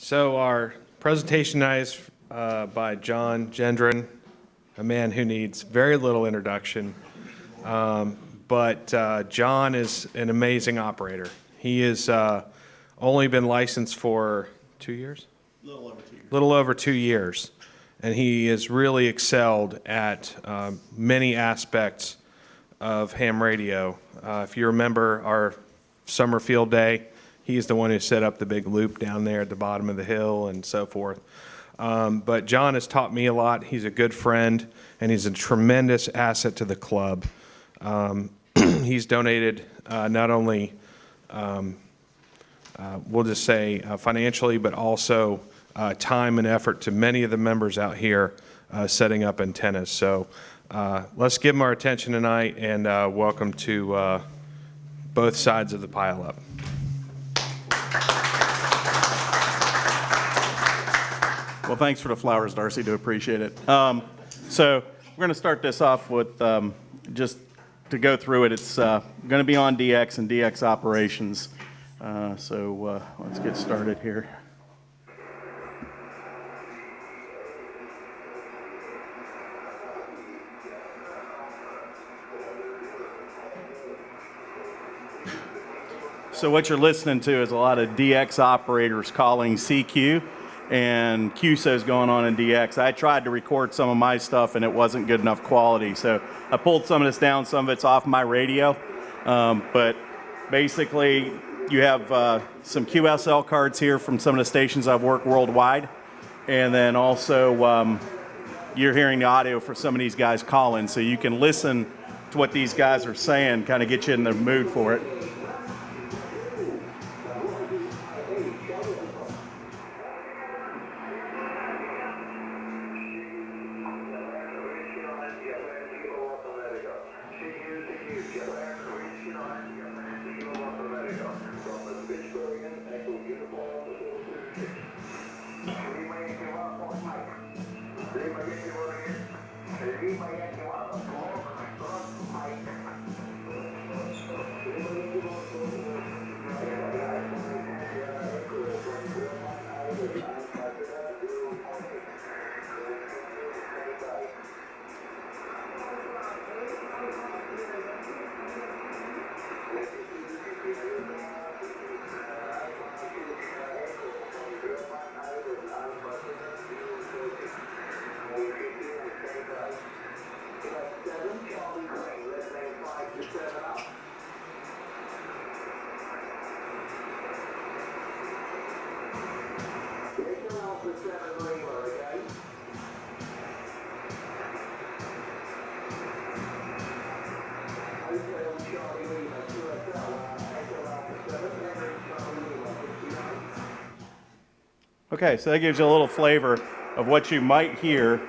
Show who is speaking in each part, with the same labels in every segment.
Speaker 1: So our presentation tonight is by John Gendron, a man who needs very little introduction. But John is an amazing operator. He has only been licensed for 2 years? Little over 2 years. And he has really excelled at many aspects of ham radio. If you remember our summer field day, he's the one who set up the big loop down there at the bottom of the hill and so forth. But John has taught me a lot. He's a good friend, and he's a tremendous asset to the club. He's donated not only, we'll just say financially, but also time and effort to many of the members out here setting up antennas. So let's give him our attention tonight, and welcome to both sides of the pileup.
Speaker 2: Well, thanks for the flowers, Darcy. Do appreciate it. So we're going to start this off with just to go through it. It's going to be on DX and DX operations. So let's get started here. So what you're listening to is a lot of DX operators calling CQ and QSO's going on in DX. I tried to record some of my stuff and it wasn't good enough quality. So I pulled some of this down, some of it's off my radio. But basically you have some QSL cards here from some of the stations I've worked worldwide. And then also you're hearing the audio for some of these guys calling. So you can listen to what these guys are saying, kind of get you in the mood for it. Okay, so that gives you a little flavor of what you might hear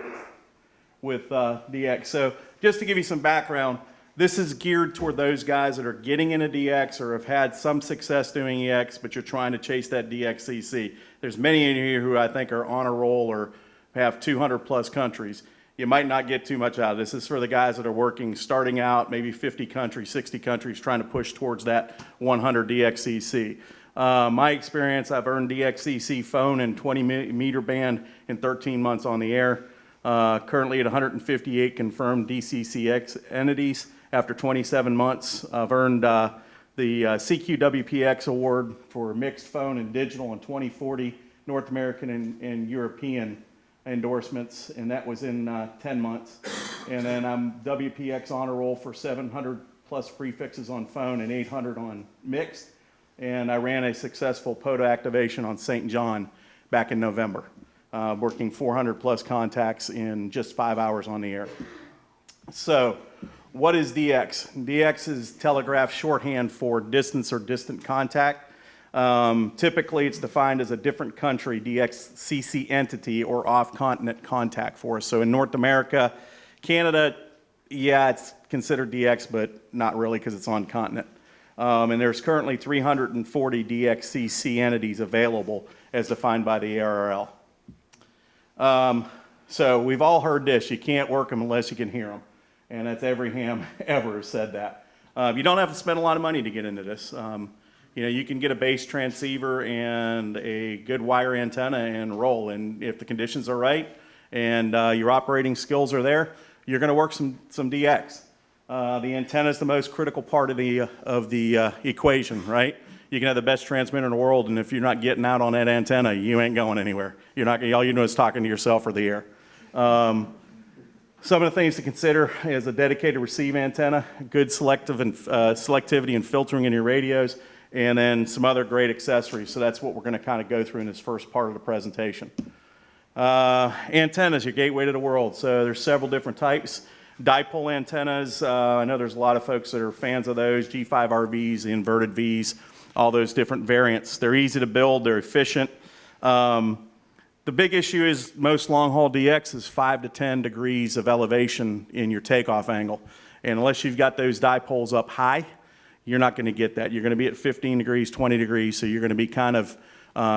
Speaker 2: with DX. So just to give you some background, this is geared toward those guys that are getting into DX or have had some success doing EX, but you're trying to chase that DXCC. There's many in here who I think are on a roll or have 200 plus countries. You might not get too much out of this. This is for the guys that are working, starting out, maybe 50 countries, 60 countries, trying to push towards that 100 DXCC. My experience, I've earned DXCC phone and 20 meter band in 13 months on the air. Currently at 158 confirmed DCCX entities. After 27 months, I've earned the CQWPX award for mixed phone and digital in 2040 North American and European endorsements, and that was in 10 months. And then I'm WPX honor roll for 700 plus prefixes on phone and 800 on mixed. And I ran a successful POTA activation on St. John back in November, working 400 plus contacts in just 5 hours on the air. So what is DX? DX is telegraph shorthand for distance or distant contact. Typically it's defined as a different country DXCC entity or off-continent contact for us. So in North America, Canada, yeah, it's considered DX, but not really because it's on continent. And there's currently 340 DXCC entities available as defined by the ARRL. So we've all heard this, you can't work them unless you can hear them. And that's every ham ever said that. You don't have to spend a lot of money to get into this. You know, you can get a base transceiver and a good wire antenna and roll. And if the conditions are right and your operating skills are there, you're going to work some DX. The antenna is the most critical part of the equation, right? You can have the best transmitter in the world, and if you're not getting out on that antenna, you ain't going anywhere. You're not. All you know is talking to yourself or the air. Some of the things to consider is a dedicated receive antenna, good selectivity and filtering in your radios, and then some other great accessories. So that's what we're going to kind of go through in this first part of the presentation. Antennas, your gateway to the world. So there's several different types. Dipole antennas, I know there's a lot of folks that are fans of those, G5RVs, inverted Vs, all those different variants. They're easy to build, they're efficient. The big issue is most long-haul DX is 5 to 10 degrees of elevation in your takeoff angle. And unless you've got those dipoles up high, you're not going to get that. You're going to be at 15 degrees, 20 degrees, so you're going to be kind of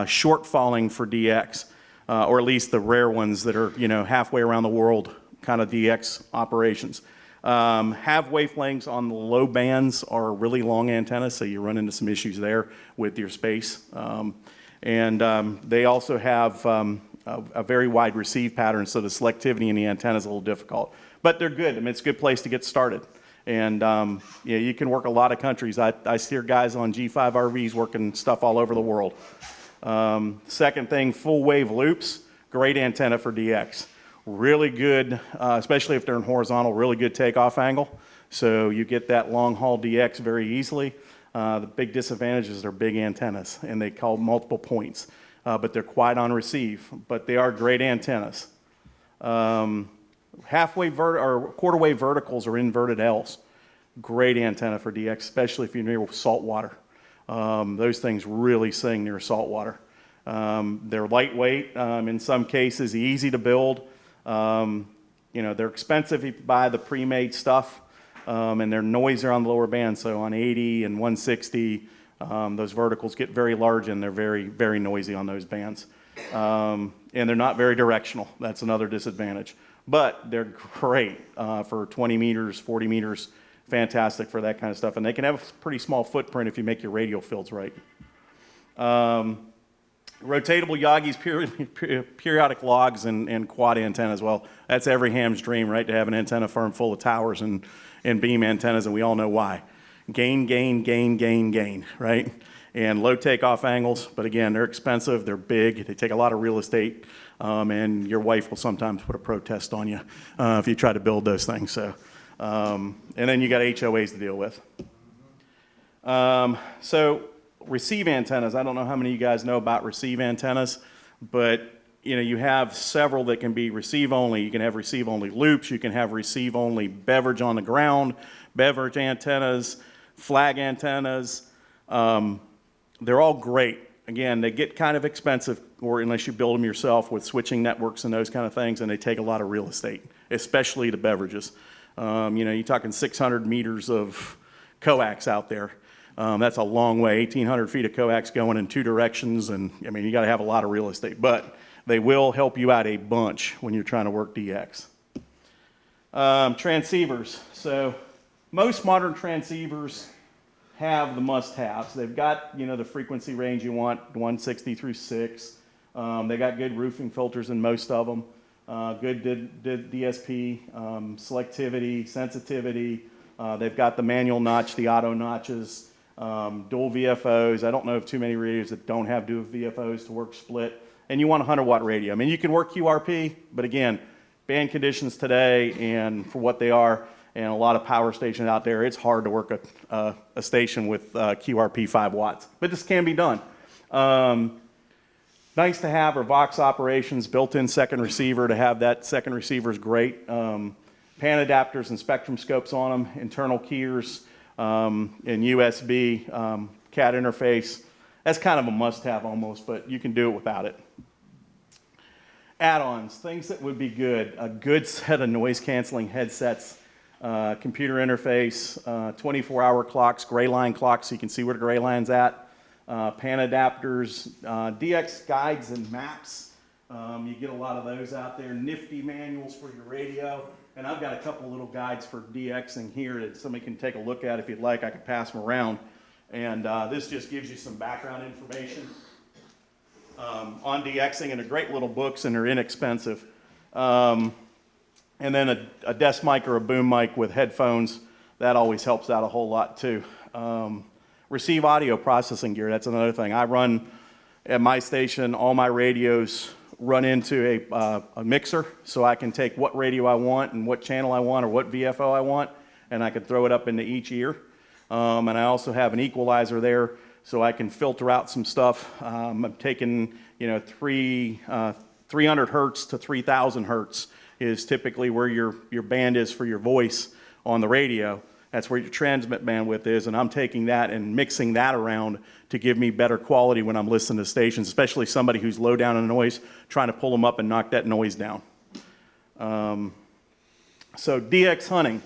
Speaker 2: short falling for DX, or at least the rare ones that are, you know, halfway around the world kind of DX operations. Have wavelengths on the low bands are really long antennas, so you run into some issues there with your space. They also have a very wide receive pattern, so the selectivity in the antenna is a little difficult. But they're good. I mean, it's a good place to get started. And yeah, you can work a lot of countries. I steer guys on G5 RVs working stuff all over the world. Second thing, full wave loops, great antenna for DX. Really good, especially if they're in horizontal, really good takeoff angle. So you get that long haul DX very easily. The big disadvantage is they're big antennas and they call multiple points, but they're quiet on receive, but they are great antennas. Halfway or quarter wave verticals or inverted Ls, great antenna for DX, especially if you're near salt water. Those things really sing near salt water. They're lightweight, in some cases easy to build. You know, they're expensive if you buy the pre-made stuff, and they're noisier on the lower band. So on 80 and 160, those verticals get very large and they're very, very noisy on those bands. And they're not very directional. That's another disadvantage. But they're great for 20 meters, 40 meters, fantastic for that kind of stuff. And they can have a pretty small footprint if you make your radial fields right. Rotatable Yagi's periodic logs and quad antennas. Well, that's every ham's dream, right? To have an antenna farm full of towers and beam antennas, and we all know why. Gain, gain, gain, gain, gain, right? And low takeoff angles, but again, they're expensive, they're big, they take a lot of real estate, and your wife will sometimes put a protest on you if you try to build those things. So, and then you got HOAs to deal with. So receive antennas, I don't know how many of you guys know about receive antennas, but you know, you have several that can be receive only. You can have receive only loops, you can have receive only beverage on the ground, beverage antennas, flag antennas. They're all great. Again, they get kind of expensive, or unless you build them yourself with switching networks and those kind of things, and they take a lot of real estate, especially the beverages. You know, you're talking 600 meters of coax out there. That's a long way, 1,800 feet of coax going in two directions, and I mean, you got to have a lot of real estate, but they will help you out a bunch when you're trying to work DX. Transceivers. So most modern transceivers have the must-haves. They've got, you know, the frequency range you want, 160 through 6. They got good roofing filters in most of them. Good DSP, selectivity, sensitivity. They've got the manual notch, the auto notches, dual VFOs. I don't know of too many radios that don't have dual VFOs to work split. And you want a 100-watt radio. I mean, you can work QRP, but again, band conditions today and for what they are, and a lot of power stations out there, it's hard to work a station with QRP 5 watts. But this can be done. Nice to have are Vox operations, built-in second receiver. To have that second receiver is great. Pan adapters and spectrum scopes on them, internal keyers, and USB, CAT interface. That's kind of a must-have almost, but you can do it without it. Add-ons, things that would be good. A good set of noise-canceling headsets, computer interface, 24-hour clocks, gray line clocks so you can see where the gray line's at, pan adapters, DX guides and maps. You get a lot of those out there. Nifty manuals for your radio. And I've got a couple little guides for DXing here that somebody can take a look at if you'd like. I could pass them around. And this just gives you some background information on DXing, and they're great little books, and they're inexpensive. And then a desk mic or a boom mic with headphones, that always helps out a whole lot too. Receive audio processing gear, that's another thing. I run at my station, all my radios run into a mixer, so I can take what radio I want and what channel I want or what VFO I want, and I can throw it up into each ear. And I also have an equalizer there, so I can filter out some stuff. I'm taking, 300 hertz to 3,000 hertz is typically where your band is for your voice on the radio. That's where your transmit bandwidth is, and I'm taking that and mixing that around to give me better quality when I'm listening to stations, especially somebody who's low down in noise, trying to pull them up and knock that noise down. So DX hunting.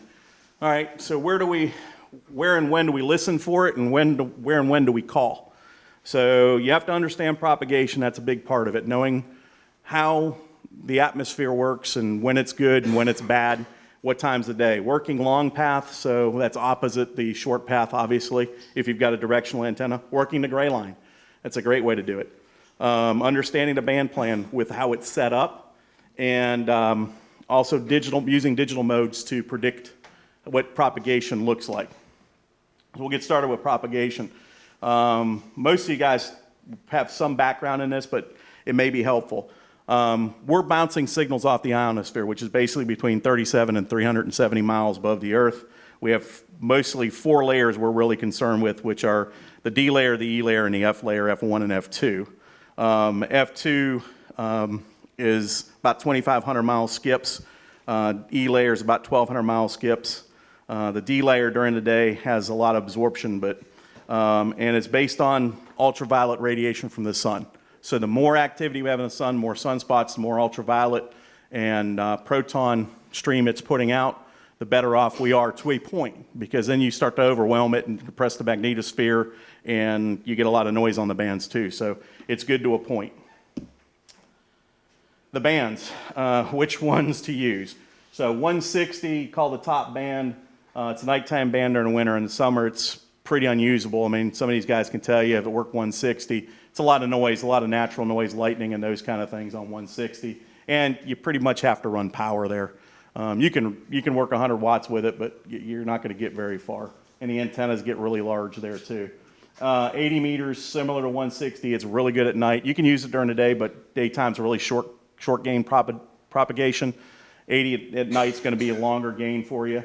Speaker 2: All right, so where and when do we listen for it, and where and when do we call? So you have to understand propagation. That's a big part of it, knowing how the atmosphere works and when it's good and when it's bad, what times of day. Working long path, so that's opposite the short path, obviously, if you've got a directional antenna. Working the gray line, that's a great way to do it. Understanding the band plan with how it's set up, and also using digital modes to predict what propagation looks like. So we'll get started with propagation. Most of you guys have some background in this, but it may be helpful. We're bouncing signals off the ionosphere, which is basically between 37 and 370 miles above the Earth. We have mostly 4 layers we're really concerned with, which are the D layer, the E layer, and the F layer, F1 and F2. F2 is about 2,500 mile skips. E layer is about 1,200 mile skips. The D layer during the day has a lot of absorption, and it's based on ultraviolet radiation from the sun. So the more activity we have in the sun, more sunspots, the more ultraviolet and proton stream it's putting out, the better off we are to a point, because then you start to overwhelm it and depress the magnetosphere, and you get a lot of noise on the bands too. So it's good to a point. The bands, which ones to use. So 160, called the top band. It's a nighttime band during the winter. In the summer, it's pretty unusable. I mean, some of these guys can tell you if it worked 160, it's a lot of noise, a lot of natural noise, lightning and those kind of things on 160. And you pretty much have to run power there. You can work 100 watts with it, but you're not going to get very far. And the antennas get really large there too. 80 meters, similar to 160. It's really good at night. You can use it during the day, but daytime's a really short gain propagation. 80 at night's going to be a longer gain for you.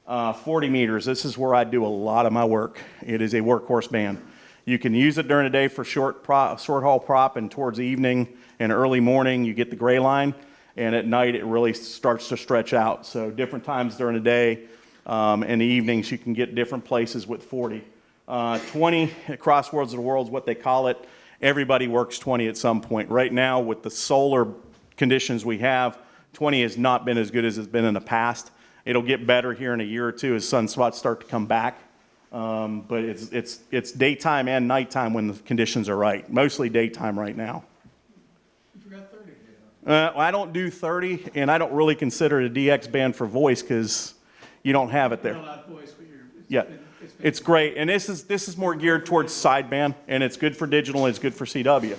Speaker 2: 40 meters, this is where I do a lot of my work. It is a workhorse band. You can use it during the day for short haul prop, and towards the evening and early morning you get the gray line, and at night it really starts to stretch out. So different times during the day and the evenings you can get different places with 40. 20, Crossworlds of the World is what they call it. Everybody works 20 at some point. Right now with the solar conditions we have, 20 has not been as good as it's been in the past. It'll get better here in a year or two as sunspots start to come back. But it's daytime and nighttime when the conditions are right. Mostly daytime right now.
Speaker 3: You forgot 30.
Speaker 2: I don't do 30, and I don't really consider it a DX band for voice because you don't have it there.
Speaker 3: Not a loud voice, but
Speaker 2: Yeah, it's great, and this is more geared towards sideband, and it's good for digital, and it's good for CW.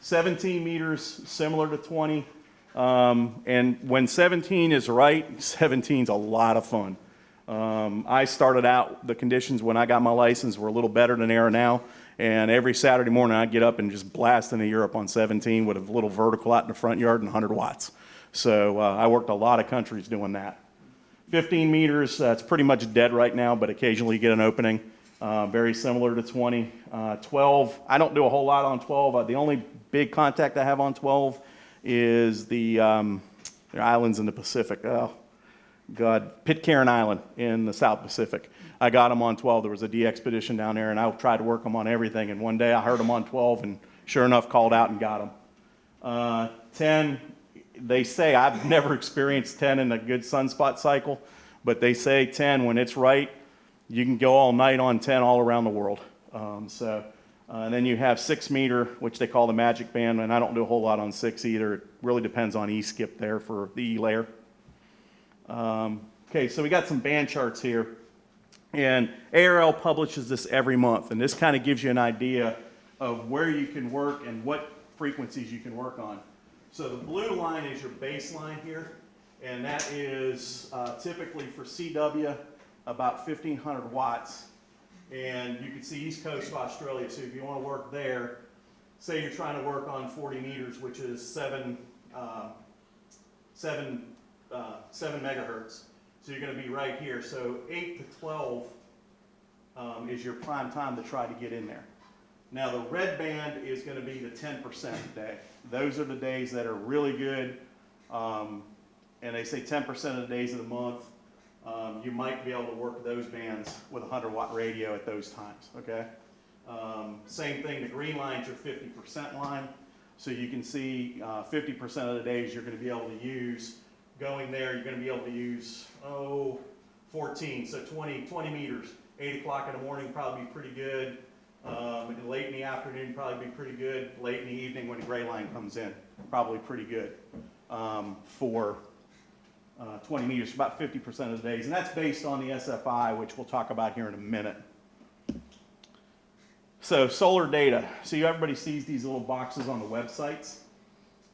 Speaker 2: 17 meters, similar to 20, and when 17 is right, 17's a lot of fun. I started out, the conditions when I got my license were a little better than they are now, and every Saturday morning I'd get up and just blast into Europe on 17 with a little vertical out in the front yard and 100 watts. So I worked a lot of countries doing that. 15 meters, it's pretty much dead right now, but occasionally you get an opening. Very similar to 20. 12, I don't do a whole lot on 12. The only big contact I have on 12 is the islands in the Pacific. Oh, God, Pitcairn Island in the South Pacific. I got them on 12. There was a DX-pedition down there, and I tried to work them on everything. And one day I heard them on 12, and sure enough, called out and got them. 10, they say, I've never experienced 10 in a good sunspot cycle, but they say 10, when it's right, you can go all night on 10 all around the world. And then you have 6 meter, which they call the magic band, and I don't do a whole lot on 6 either. It really depends on E-skip there for the E layer. Okay, so we got some band charts here. And ARL publishes this every month, and this kind of gives you an idea of where you can work and what frequencies you can work on. So the blue line is your baseline here, and that is typically for CW about 1,500 watts. And you can see East Coast of Australia, so if you want to work there, say you're trying to work on 40 meters, which is 7 megahertz. So you're going to be right here. So 8 to 12 is your prime time to try to get in there. Now the red band is going to be the 10% day. Those are the days that are really good. And they say 10% of the days of the month, you might be able to work those bands with a 100-watt radio at those times, okay? Same thing, the green line's your 50% line. So you can see 50% of the days you're going to be able to use. Going there, you're going to be able to use, 14, so 20 meters. 8 o'clock in the morning probably be pretty good. Late in the afternoon probably be pretty good. Late in the evening when the gray line comes in, probably pretty good for 20 meters, about 50% of the days. And that's based on the SFI, which we'll talk about here in a minute. So solar data. So everybody sees these little boxes on the websites.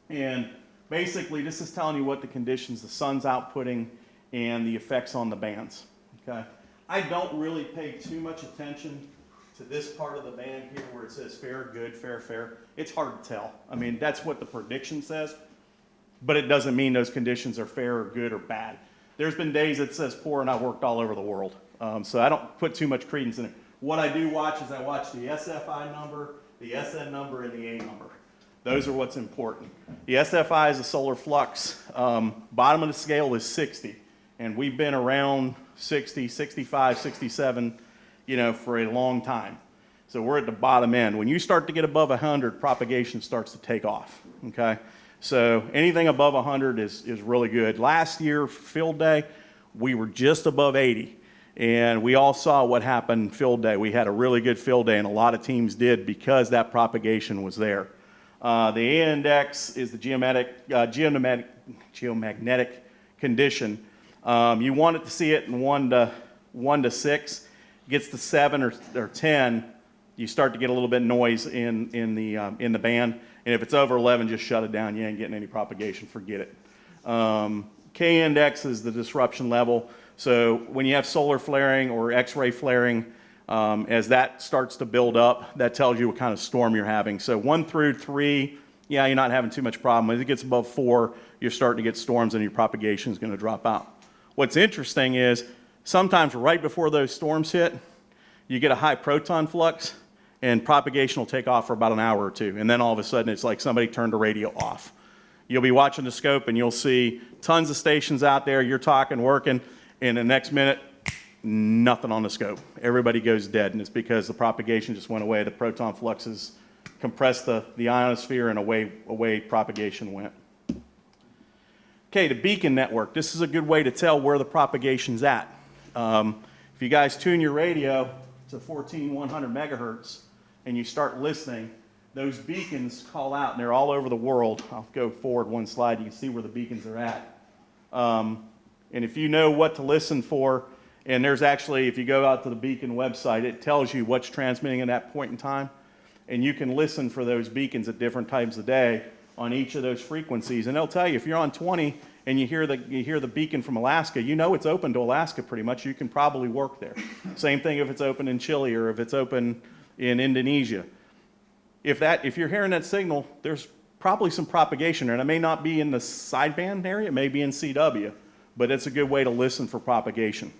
Speaker 2: And basically this is telling you what the conditions the sun's outputting and the effects on the bands. Okay. I don't really pay too much attention to this part of the band here where it says fair, good, fair, fair. It's hard to tell. I mean, that's what the prediction says, but it doesn't mean those conditions are fair or good or bad. There's been days it says poor and I worked all over the world. So I don't put too much credence in it. What I do watch is I watch the SFI number, the SN number, and the A number. Those are what's important. The SFI is a solar flux. Bottom of the scale is 60. And we've been around 60, 65, 67, for a long time. So we're at the bottom end. When you start to get above 100, propagation starts to take off, okay? So anything above 100 is really good. Last year, field day, we were just above 80. And we all saw what happened field day. We had a really good field day, and a lot of teams did because that propagation was there. The A index is the geomagnetic condition. You want it to see it in 1 to 6. Gets to 7 or 10, you start to get a little bit of noise in the band. And if it's over 11, just shut it down. You ain't getting any propagation. Forget it. K index is the disruption level. So when you have solar flaring or X-ray flaring, as that starts to build up, that tells you what kind of storm you're having. So 1 through 3, yeah, you're not having too much problem. As it gets above 4, you're starting to get storms and your propagation is going to drop out. What's interesting is sometimes right before those storms hit, you get a high proton flux and propagation will take off for about an hour or two. And then all of a sudden it's like somebody turned the radio off. You'll be watching the scope and you'll see tons of stations out there. You're talking, working, and the next minute, nothing on the scope. Everybody goes dead, and it's because the propagation just went away. The proton fluxes compressed the ionosphere, and away propagation went. Okay, the beacon network. This is a good way to tell where the propagation's at. If you guys tune your radio to 14100 megahertz and you start listening, those beacons call out, and they're all over the world. I'll go forward one slide. You can see where the beacons are at. And if you know what to listen for, and there's actually, if you go out to the beacon website, it tells you what's transmitting at that point in time. And you can listen for those beacons at different times of day on each of those frequencies. And they'll tell you, if you're on 20 and you hear the beacon from Alaska, you know it's open to Alaska pretty much. You can probably work there. Same thing if it's open in Chile or if it's open in Indonesia. If you're hearing that signal, there's probably some propagation there. And it may not be in the sideband area, it may be in CW, but it's a good way to listen for propagation.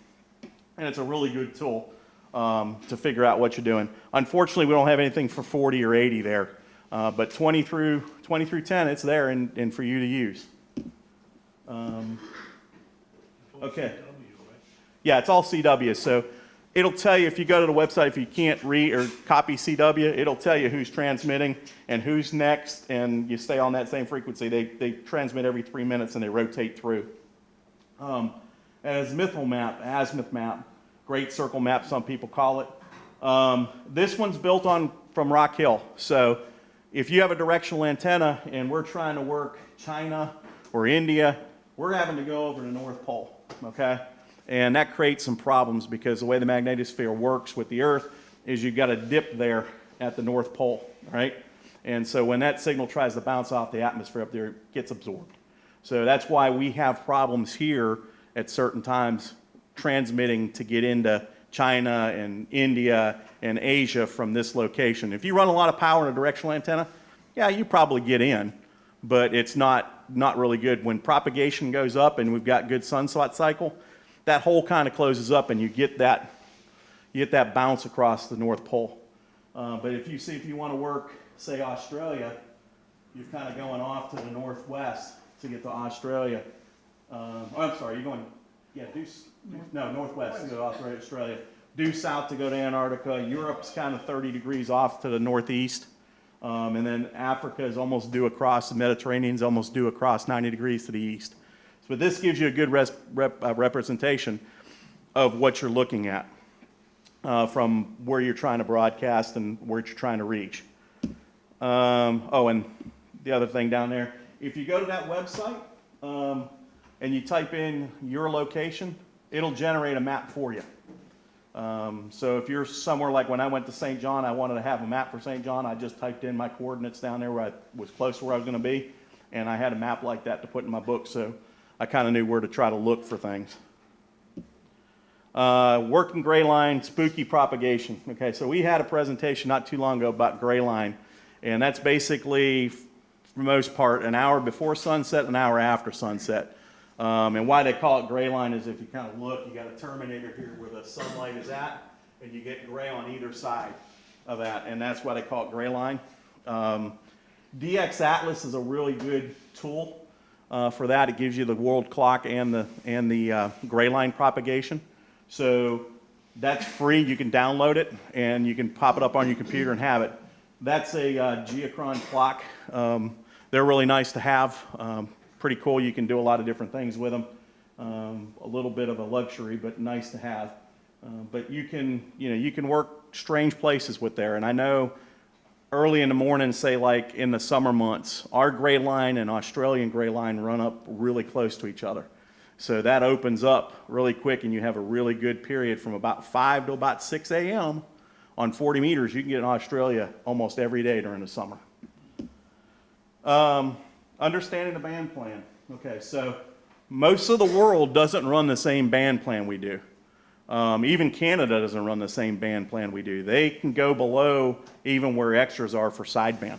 Speaker 2: And it's a really good tool to figure out what you're doing. Unfortunately, we don't have anything for 40 or 80 there, but 20 through 10, it's there and for you to use. Okay. Yeah, it's all CW. So it'll tell you, if you go to the website, if you can't read or copy CW, it'll tell you who's transmitting and who's next, and you stay on that same frequency. They transmit every 3 minutes and they rotate through. Azimuthal map, Great Circle map, some people call it. This one's built from Rock Hill. So if you have a directional antenna and we're trying to work China or India, we're having to go over the North Pole, okay? And that creates some problems because the way the magnetosphere works with the Earth is you've got a dip there at the North Pole, right? And so when that signal tries to bounce off the atmosphere up there, it gets absorbed. So that's why we have problems here at certain times transmitting to get into China and India and Asia from this location. If you run a lot of power in a directional antenna, yeah, you probably get in, but it's not really good. When propagation goes up and we've got good sunspot cycle, that hole kind of closes up and you get that bounce across the North Pole. But if you want to work, say, Australia, you're kind of going off to the northwest to get to Australia. I'm sorry, you're going, yeah, northwest to go to Australia. Due south to go to Antarctica. Europe's kind of 30 degrees off to the northeast. And then Africa is almost due across, the Mediterranean's almost due across 90 degrees to the east. So this gives you a good representation of what you're looking at from where you're trying to broadcast and where you're trying to reach. And the other thing down there, if you go to that website and you type in your location, it'll generate a map for you. So if you're somewhere like when I went to St. John, I wanted to have a map for St. John. I just typed in my coordinates down there where I was close to where I was going to be, and I had a map like that to put in my book, so I kind of knew where to try to look for things. Working gray line, spooky propagation. Okay, so we had a presentation not too long ago about gray line, and that's basically, for the most part, an hour before sunset, an hour after sunset. And why they call it gray line is if you kind of look, you got a terminator here where the sunlight is at, and you get gray on either side of that, and that's why they call it gray line. DX Atlas is a really good tool for that. It gives you the world clock and the gray line propagation. So that's free. You can download it, and you can pop it up on your computer and have it. That's a geochron clock. They're really nice to have. Pretty cool. You can do a lot of different things with them. A little bit of a luxury, but nice to have. But you can work strange places with there. And I know early in the morning, say like in the summer months, our gray line and Australian gray line run up really close to each other. So that opens up really quick, and you have a really good period from about 5 to about 6 a.m. on 40 meters. You can get in Australia almost every day during the summer. Understanding the band plan. Okay, so most of the world doesn't run the same band plan we do. Even Canada doesn't run the same band plan we do. They can go below even where extras are for sideband.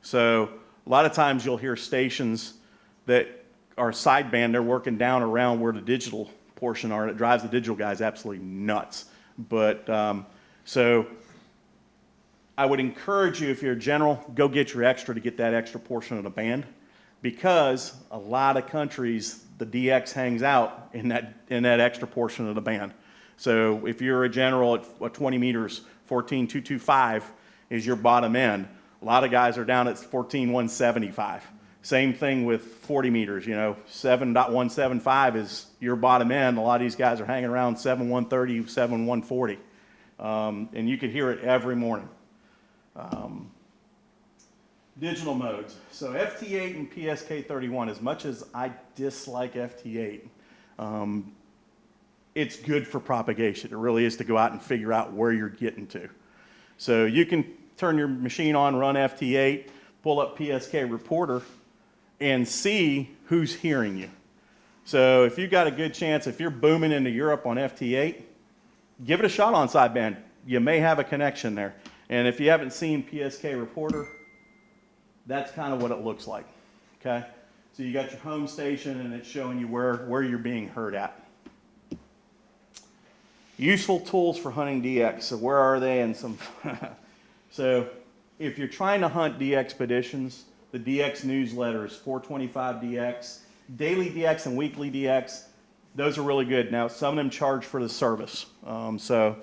Speaker 2: So a lot of times you'll hear stations that are sideband, they're working down around where the digital portion are, and it drives the digital guys absolutely nuts. But so I would encourage you, if you're a general, go get your extra to get that extra portion of the band, because a lot of countries, the DX hangs out in that extra portion of the band. So if you're a general at 20 meters, 14,225 is your bottom end. A lot of guys are down at 14,175. Same thing with 40 meters, 7.175 is your bottom end. A lot of these guys are hanging around 7,130, 7,140. And you can hear it every morning. Digital modes. So FT8 and PSK31, as much as I dislike FT8, it's good for propagation. It really is, to go out and figure out where you're getting to. So you can turn your machine on, run FT8, pull up PSK reporter, and see who's hearing you. So if you've got a good chance, if you're booming into Europe on FT8, give it a shot on sideband. You may have a connection there. And if you haven't seen PSK reporter, that's kind of what it looks like, okay? So you got your home station, and it's showing you where you're being heard at. Useful tools for hunting DX. So where are they? And some. So if you're trying to hunt DX-peditions, the DX newsletters, 425 DX, daily DX and weekly DX, those are really good. Now, some of them charge for the service. So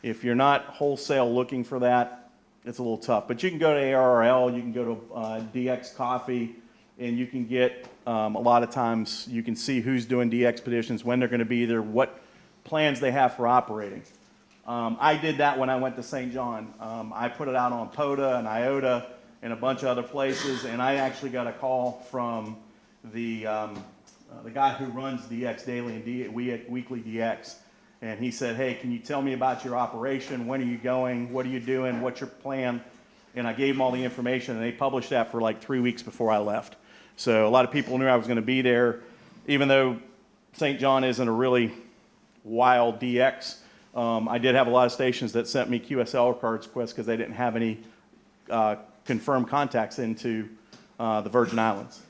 Speaker 2: if you're not wholesale looking for that, it's a little tough. But you can go to ARRL, you can go to DX Coffee, and you can get, a lot of times, you can see who's doing DX-peditions, when they're going to be there, what plans they have for operating. I did that when I went to St. John. I put it out on POTA and IOTA and a bunch of other places, and I actually got a call from the the guy who runs DX Daily and Weekly DX. And he said, hey, can you tell me about your operation? When are you going? What are you doing? What's your plan? And I gave them all the information, and they published that for like 3 weeks before I left. So a lot of people knew I was going to be there, even though St. John isn't a really wild DX. I did have a lot of stations that sent me QSL requests because they didn't have any confirmed contacts into the Virgin Islands.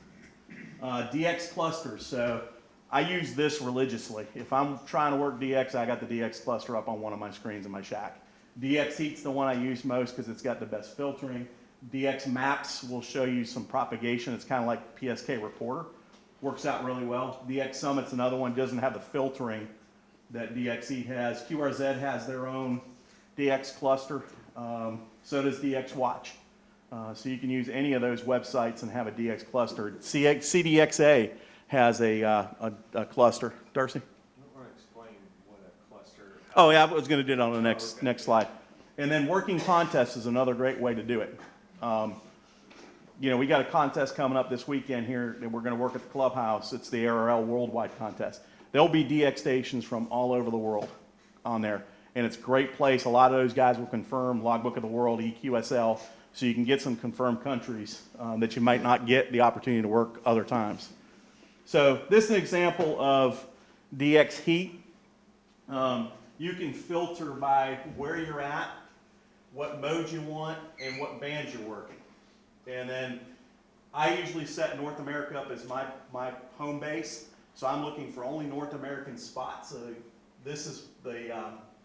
Speaker 2: DX clusters. So I use this religiously. If I'm trying to work DX, I got the DX cluster up on one of my screens in my shack. DX Heat's the one I use most because it's got the best filtering. DX Maps will show you some propagation. It's kind of like PSK Reporter. Works out really well. DX Summit's another one. Doesn't have the filtering that DX Heat has. QRZ has their own DX cluster. So does DX Watch. So you can use any of those websites and have a DX cluster. CDXA has a cluster. Darcy?
Speaker 4: You want to explain what a cluster?
Speaker 2: Oh yeah, I was going to do it on the next slide. And then working contests is another great way to do it. You know, we got a contest coming up this weekend here, and we're going to work at the clubhouse. It's the ARRL Worldwide Contest. There'll be DX stations from all over the world on there, and it's a great place. A lot of those guys will confirm Logbook of the World, EQSL, so you can get some confirmed countries that you might not get the opportunity to work other times. So this is an example of DX Heat. You can filter by where you're at, what mode you want, and what bands you're working. And then I usually set North America up as my home base. So I'm looking for only North American spots. So this is the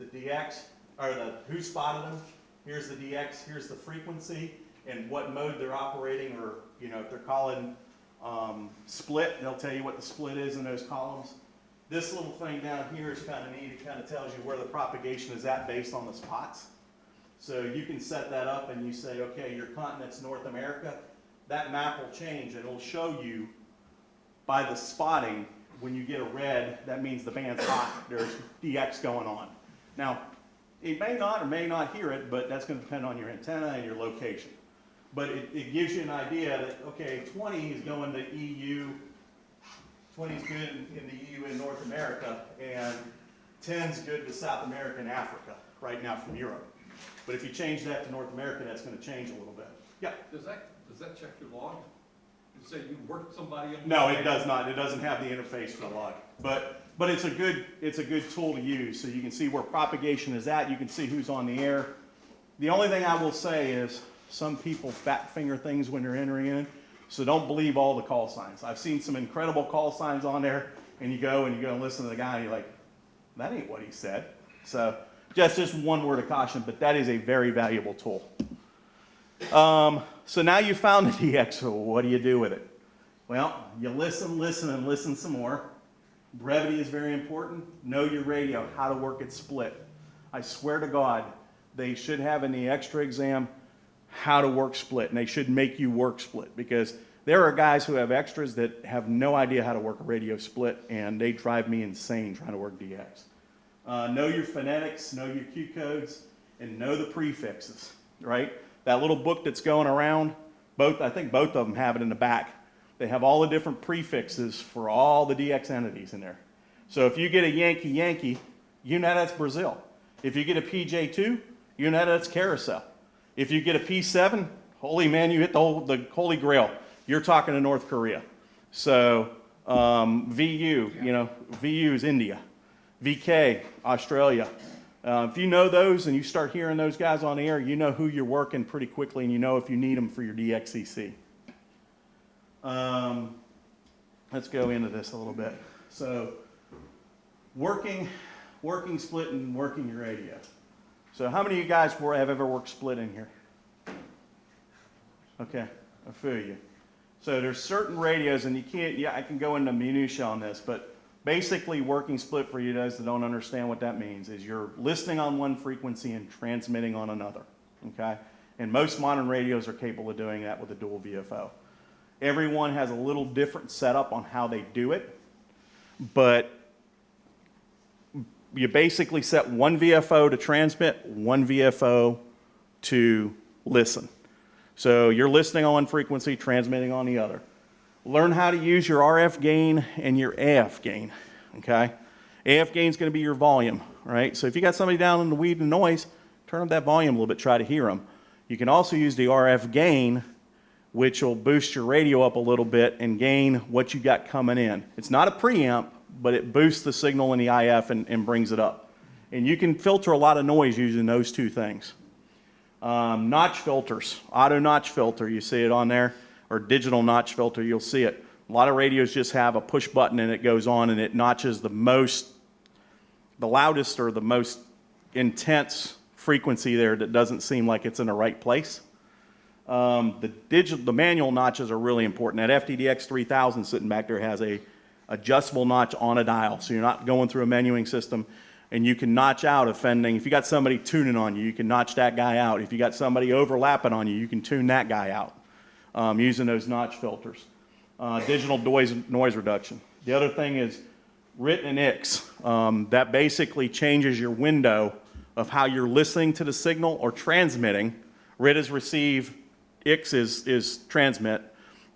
Speaker 2: DX, or who spotted them. Here's the DX, here's the frequency, and what mode they're operating, or you know, if they're calling split, they'll tell you what the split is in those columns. This little thing down here is kind of neat. It kind of tells you where the propagation is at based on the spots. So you can set that up and you say, okay, your continent's North America. That map will change and it'll show you by the spotting, when you get a red, that means the band's hot. There's DX going on. Now, it may not or may not hear it, but that's going to depend on your antenna and your location. But it gives you an idea that, okay, 20 is going to EU, 20 is good in the EU and North America, and 10 is good to South America and Africa right now from Europe. But if you change that to North America, that's going to change a little bit. Yeah?
Speaker 3: Does that check your log? You say you worked somebody in?
Speaker 2: No, it does not. It doesn't have the interface for the log. But it's a good tool to use. So you can see where propagation is at. You can see who's on the air. The only thing I will say is some people fat finger things when they're entering in. So don't believe all the call signs. I've seen some incredible call signs on there, and you go and listen to the guy, and you're like, that ain't what he said. So just one word of caution, but that is a very valuable tool. So now you found the DX tool. What do you do with it? Well, you listen some more. Brevity is very important. Know your radio, how to work it split. I swear to God, they should have in the extra exam how to work split, and they should make you work split, because there are guys who have extras that have no idea how to work a radio split, and they drive me insane trying to work DX. Know your phonetics, know your Q codes, and know the prefixes, right? That little book that's going around, I think both of them have it in the back. They have all the different prefixes for all the DX entities in there. So if you get a Yankee, you know that's Brazil. If you get a PJ2, you know that's Carousel. If you get a P7, holy man, you hit the holy grail. You're talking to North Korea. So VU, VU is India. VK, Australia. If you know those and you start hearing those guys on the air, you know who you're working pretty quickly, and you know if you need them for your DXCC. Let's go into this a little bit. So working split and working your radio. So how many of you guys have ever worked split in here? Okay, I feel you. So there's certain radios, and you can't, I can go into minutia on this, but basically working split, for you guys that don't understand what that means, is you're listening on one frequency and transmitting on another, okay? And most modern radios are capable of doing that with a dual VFO. Everyone has a little different setup on how they do it, but you basically set one VFO to transmit, one VFO to listen. So you're listening on one frequency, transmitting on the other. Learn how to use your RF gain and your AF gain, okay? AF gain is going to be your volume, right? So if you got somebody down in the weed and noise, turn up that volume a little bit, try to hear them. You can also use the RF gain, which will boost your radio up a little bit and gain what you got coming in. It's not a preamp, but it boosts the signal in the IF and brings it up. And you can filter a lot of noise using those two things. Notch filters, auto notch filter, you see it on there, or digital notch filter, you'll see it. A lot of radios just have a push button and it goes on and it notches the loudest or the most intense frequency there that doesn't seem like it's in the right place. The manual notches are really important. That FTDX 3000 sitting back there has a adjustable notch on a dial, so you're not going through a menuing system, and you can notch out offending. If you got somebody tuning on you, you can notch that guy out. If you got somebody overlapping on you, you can tune that guy out using those notch filters. Digital noise reduction. The other thing is RIT and IX. That basically changes your window of how you're listening to the signal or transmitting. RIT is receive, IX is transmit.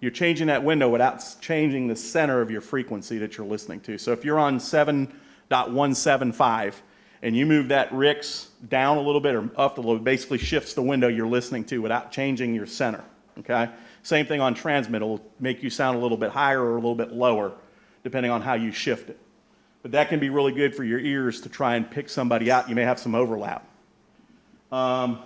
Speaker 2: You're changing that window without changing the center of your frequency that you're listening to. So if you're on 7.175 and you move that RIX down a little bit or up a little, it basically shifts the window you're listening to without changing your center, okay? Same thing on transmit. It'll make you sound a little bit higher or a little bit lower depending on how you shift it. But that can be really good for your ears to try and pick somebody out. You may have some overlap. Learn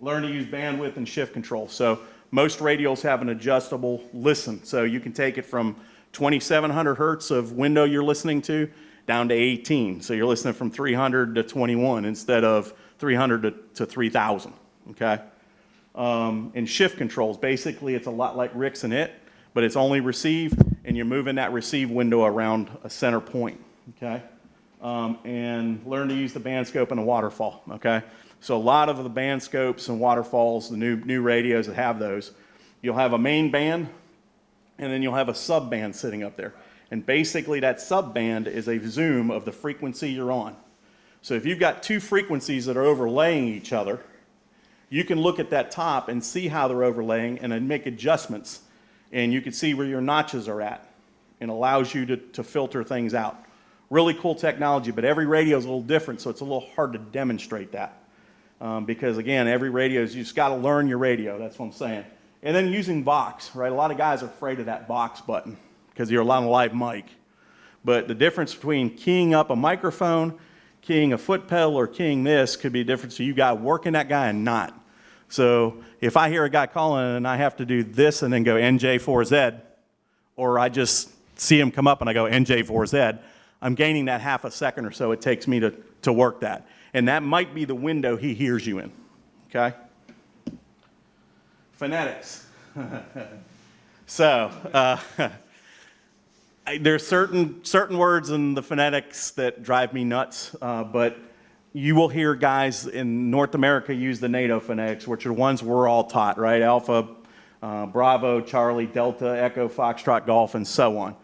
Speaker 2: to use bandwidth and shift control. So most radios have an adjustable listen. So you can take it from 2700 hertz of window you're listening to down to 18. So you're listening from 300 to 21 instead of 300 to 3000, okay? And shift controls, basically it's a lot like RIX and IT, but it's only receive, and you're moving that receive window around a center point, okay? And learn to use the band scope and a waterfall, okay? So a lot of the band scopes and waterfalls, the new radios that have those, you'll have a main band, and then you'll have a sub band sitting up there. And basically that sub band is a zoom of the frequency you're on. So if you've got two frequencies that are overlaying each other, you can look at that top and see how they're overlaying and then make adjustments. And you can see where your notches are at. And allows you to filter things out. Really cool technology, but every radio is a little different, so it's a little hard to demonstrate that. Because again, every radio, you just got to learn your radio, that's what I'm saying. And then using Vox, right? A lot of guys are afraid of that Vox button because you're on a live mic. But the difference between keying up a microphone, keying a foot pedal, or keying this could be a difference. So you got working that guy and not. So if I hear a guy calling and I have to do this and then go NJ4Z, or I just see him come up and I go NJ4Z, I'm gaining that half a second or so it takes me to work that. And that might be the window he hears you in, okay? Phonetics. So, there's certain words in the phonetics that drive me nuts, but you will hear guys in North America use the NATO phonetics, which are the ones we're all taught, right? Alpha, Bravo, Charlie, Delta, Echo, Foxtrot, Golf, and so on.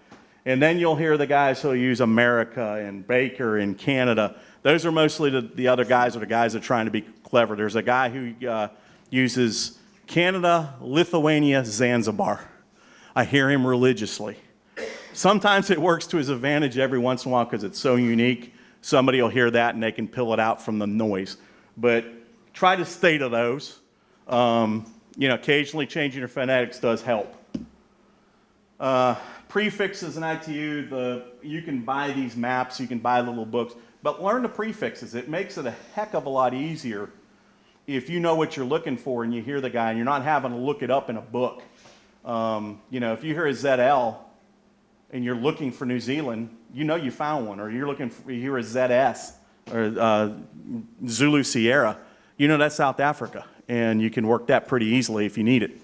Speaker 2: And then you'll hear the guys who use America and Baker and Canada. Those are mostly the other guys or the guys that are trying to be clever. There's a guy who uses Canada, Lithuania, Zanzibar. I hear him religiously. Sometimes it works to his advantage every once in a while because it's so unique. Somebody will hear that and they can pill it out from the noise. But try to stay to those. Occasionally changing your phonetics does help. Prefixes in ITU, you can buy these maps, you can buy little books, but learn the prefixes. It makes it a heck of a lot easier if you know what you're looking for and you hear the guy and you're not having to look it up in a book. If you hear a ZL and you're looking for New Zealand, you know you found one, or you hear a ZS or Zulu Sierra, you know that's South Africa, and you can work that pretty easily if you need it.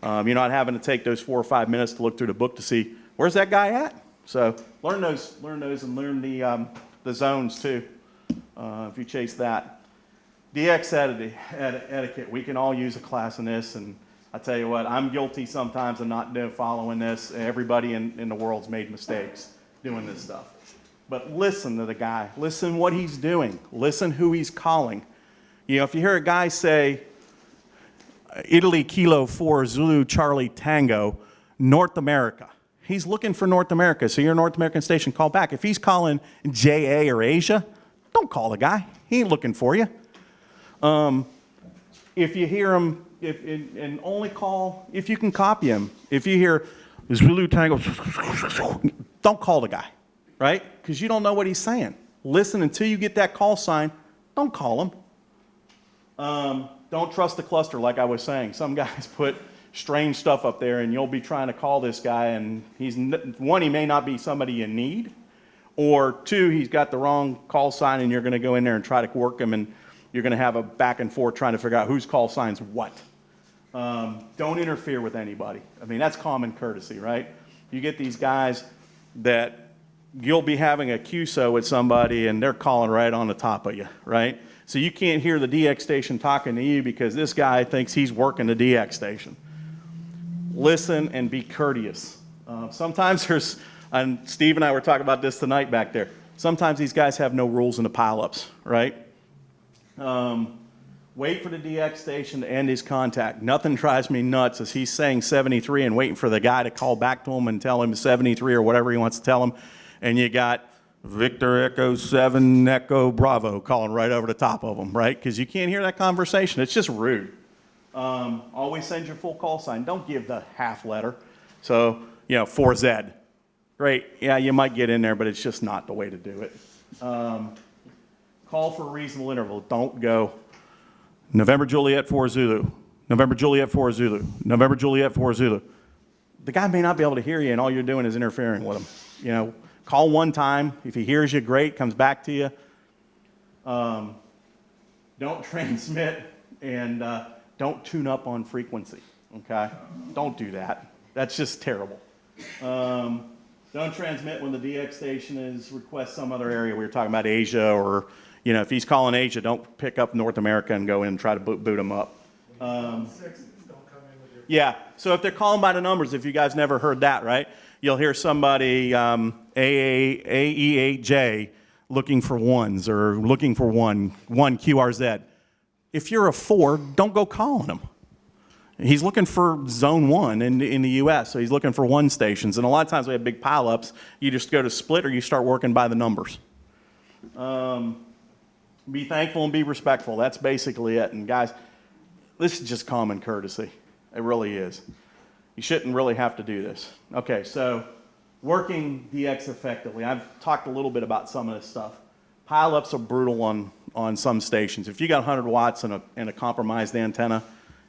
Speaker 2: You're not having to take those 4 or 5 minutes to look through the book to see where's that guy at. So learn those, and learn the zones too. If you chase that, DX etiquette. We can all use a class in this, and I tell you what, I'm guilty sometimes of not following this. Everybody in the world's made mistakes doing this stuff. But listen to the guy. Listen what he's doing. Listen who he's calling. If you hear a guy say, Italy Kilo 4 Zulu Charlie Tango, North America. He's looking for North America. So you're a North American station, call back. If he's calling JA or Asia, don't call the guy. He ain't looking for you. If you hear him, and only call if you can copy him. If you hear Zulu Tango, don't call the guy, right? Because you don't know what he's saying. Listen until you get that call sign. Don't call him. Don't trust the cluster, like I was saying. Some guys put strange stuff up there, and you'll be trying to call this guy, and one, he may not be somebody you need, or two, he's got the wrong call sign, and you're going to go in there and try to work him, and you're going to have a back and forth trying to figure out whose call sign's what. Don't interfere with anybody. I mean, that's common courtesy, right? You get these guys that you'll be having a QSO with somebody and they're calling right on the top of you, right? So you can't hear the DX station talking to you because this guy thinks he's working the DX station. Listen and be courteous. Sometimes there's, and Steve and I were talking about this tonight back there, sometimes these guys have no rules in the pileups, right? Wait for the DX station to end his contact. Nothing drives me nuts as he's saying 73 and waiting for the guy to call back to him and tell him 73 or whatever he wants to tell him. And you got Victor Echo 7 Echo Bravo calling right over the top of him, right? Because you can't hear that conversation. It's just rude. Always send your full call sign. Don't give the half letter. So, 4Z. Great. Yeah, you might get in there, but it's just not the way to do it. Call for a reasonable interval. Don't go November Juliet 4 Zulu, November Juliet 4 Zulu, November Juliet 4 Zulu. The guy may not be able to hear you, and all you're doing is interfering with him. Call one time. If he hears you, great, comes back to you. Don't transmit, and don't tune up on frequency, okay? Don't do that. That's just terrible. Don't transmit when the DX station is request some other area. We were talking about Asia, or if he's calling Asia, don't pick up North America and go in and try to boot him up. Yeah, so if they're calling by the numbers, if you guys never heard that, right? You'll hear somebody AE8J looking for ones or looking for one QRZ. If you're a 4, don't go calling him. He's looking for zone 1 in the U.S., so he's looking for 1 stations. And a lot of times we have big pileups. You just go to split or you start working by the numbers. Be thankful and be respectful. That's basically it. And guys, this is just common courtesy. It really is. You shouldn't really have to do this. Okay, so working DX effectively. I've talked a little bit about some of this stuff. Pileups are brutal on some stations. If you got 100 watts and a compromised antenna,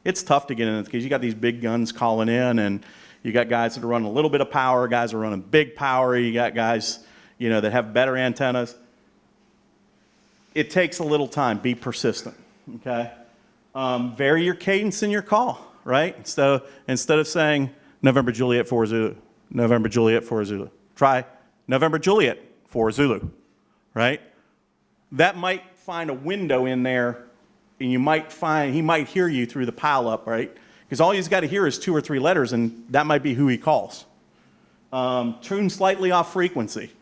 Speaker 2: it's tough to get in because you got these big guns calling in, and you got guys that are running a little bit of power, guys are running big power, you got guys that have better antennas. It takes a little time. Be persistent, okay? Vary your cadence in your call, right? Instead of saying November Juliet 4 Zulu, November Juliet 4 Zulu, try November Juliet 4 Zulu, right? That might find a window in there, and he might hear you through the pileup, right? Because all he's got to hear is 2 or 3 letters, and that might be who he calls. Tune slightly off frequency.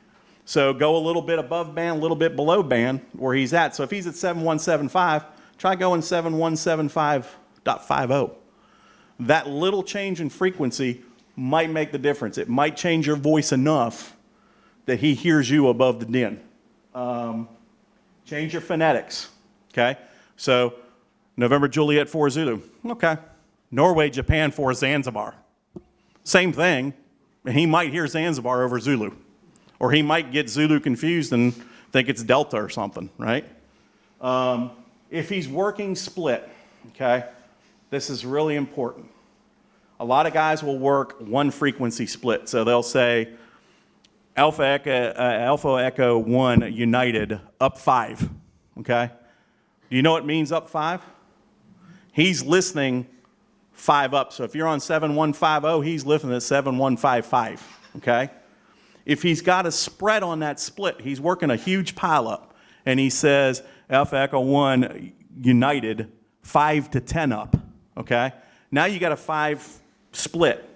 Speaker 2: So go a little bit above band, a little bit below band where he's at. So if he's at 7175, try going 7175.50. That little change in frequency might make the difference. It might change your voice enough that he hears you above the din. Change your phonetics, okay? So November Juliet 4 Zulu, okay. Norway, Japan 4 Zanzibar. Same thing, and he might hear Zanzibar over Zulu. Or he might get Zulu confused and think it's Delta or something, right? If he's working split, okay, this is really important. A lot of guys will work 1 frequency split. So they'll say Alpha Echo 1 United up 5, okay? Do you know what it means up 5? He's listening 5 up. So if you're on 7150, he's listening at 7155, okay? If he's got a spread on that split, he's working a huge pileup, and he says Alpha Echo 1 United 5 to 10 up, okay? Now you got a 5 split.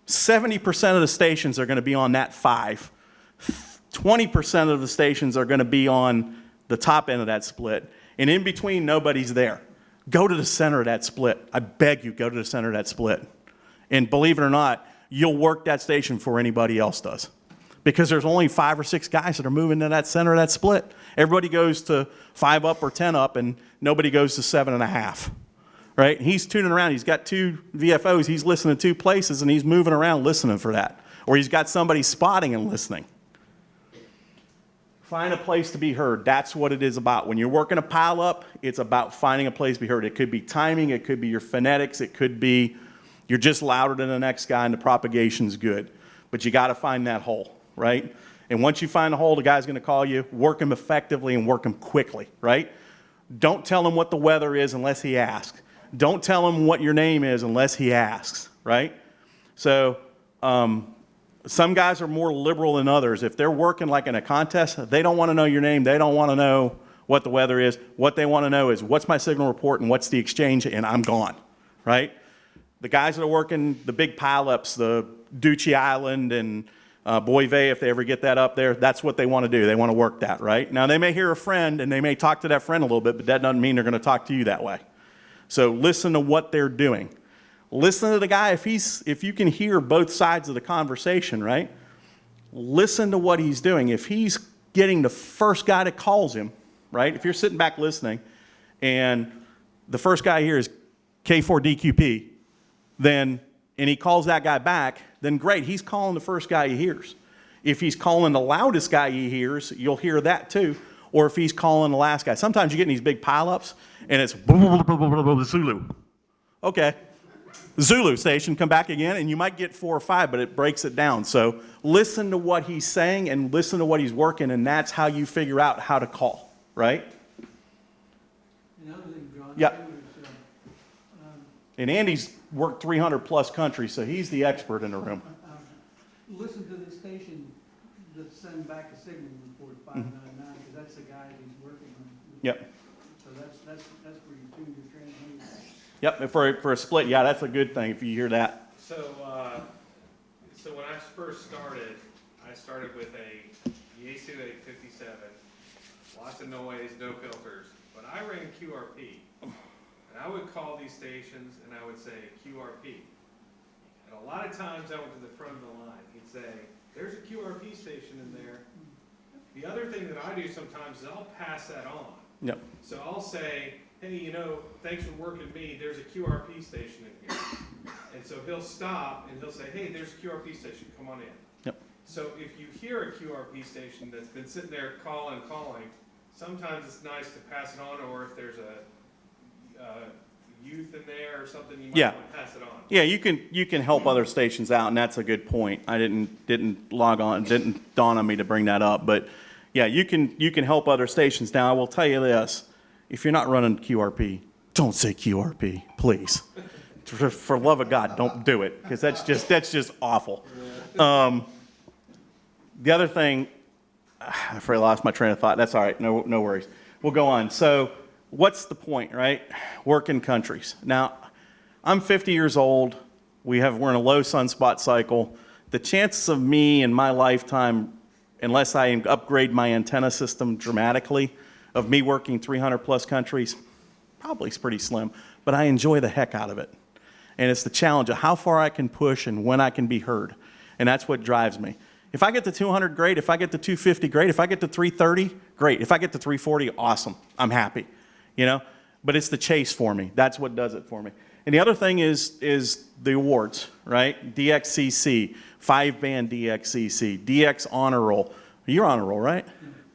Speaker 2: 70% of the stations are going to be on that 5. 20% of the stations are going to be on the top end of that split, and in between, nobody's there. Go to the center of that split. I beg you, go to the center of that split. And believe it or not, you'll work that station before anybody else does. Because there's only 5 or 6 guys that are moving to that center of that split. Everybody goes to 5 up or 10 up, and nobody goes to 7.5. Right? He's tuning around. He's got 2 VFOs. He's listening to 2 places, and he's moving around listening for that. Or he's got somebody spotting and listening. Find a place to be heard. That's what it is about. When you're working a pile up, it's about finding a place to be heard. It could be timing. It could be your phonetics. It could be you're just louder than the next guy and the propagation's good. But you got to find that hole, right? And once you find the hole, the guy's going to call you. Work him effectively and work him quickly, right? Don't tell him what the weather is unless he asks. Don't tell him what your name is unless he asks, right? So some guys are more liberal than others. If they're working like in a contest, they don't want to know your name. They don't want to know what the weather is. What they want to know is what's my signal report and what's the exchange, and I'm gone, right? The guys that are working the big pileups, the Duchy Island and Boivay, if they ever get that up there, that's what they want to do. They want to work that, right? Now, they may hear a friend, and they may talk to that friend a little bit, but that doesn't mean they're going to talk to you that way. So listen to what they're doing. Listen to the guy if you can hear both sides of the conversation, right? Listen to what he's doing. If he's getting the first guy that calls him, right? If you're sitting back listening, and the first guy here is K4DQP, and he calls that guy back, then great, he's calling the first guy he hears. If he's calling the loudest guy he hears, you'll hear that too. Or if he's calling the last guy. Sometimes you get in these big pileups, and it's Zulu. Okay. Zulu station, come back again, and you might get 4 or 5, but it breaks it down. So listen to what he's saying and listen to what he's working, and that's how you figure out how to call, right?
Speaker 3: Another thing, John.
Speaker 2: Yeah.
Speaker 3: too, is,
Speaker 2: And Andy's worked 300 plus countries, so he's the expert in the room.
Speaker 3: listen to the station that send back a signal report 599, because that's the guy he's working on.
Speaker 2: Yep.
Speaker 3: So that's where you tune your transmitter.
Speaker 2: Yep, and for a split, yeah, that's a good thing if you hear that.
Speaker 1: So, so when I first started, I started with a Yaesu 857, lots of noise, no filters, but I ran QRP. And I would call these stations and I would say QRP. And a lot of times I went to the front of the line. He'd say, there's a QRP station in there. The other thing that I do sometimes is I'll pass that on.
Speaker 2: Yep.
Speaker 1: So I'll say, hey, you know, thanks for working me. There's a QRP station in here. And so he'll stop and he'll say, hey, there's a QRP station. Come on in.
Speaker 2: Yep.
Speaker 1: So if you hear a QRP station that's been sitting there calling, sometimes it's nice to pass it on, or if there's a youth in there or something, you might
Speaker 2: Yeah.
Speaker 1: want to pass it on.
Speaker 2: Yeah, you can help other stations out, and that's a good point. I didn't log on, didn't dawn on me to bring that up, but yeah, you can help other stations. Now, I will tell you this: if you're not running QRP, don't say QRP, please. For love of God, don't do it, because that's just awful. The other thing, I afraid I lost my train of thought. That's all right. No worries. We'll go on. So, what's the point, right? Working countries. Now, I'm 50 years old. We're in a low sunspot cycle. The chances of me in my lifetime, unless I upgrade my antenna system dramatically, of me working 300 plus countries, probably is pretty slim. But I enjoy the heck out of it. And it's the challenge of how far I can push and when I can be heard. And that's what drives me. If I get to 200, great. If I get to 250, great. If I get to 330, great. If I get to 340, awesome. I'm happy. You know? But it's the chase for me. That's what does it for me. And the other thing is the awards, right? DXCC, 5-band DXCC, DX honor roll. You're honor roll, right?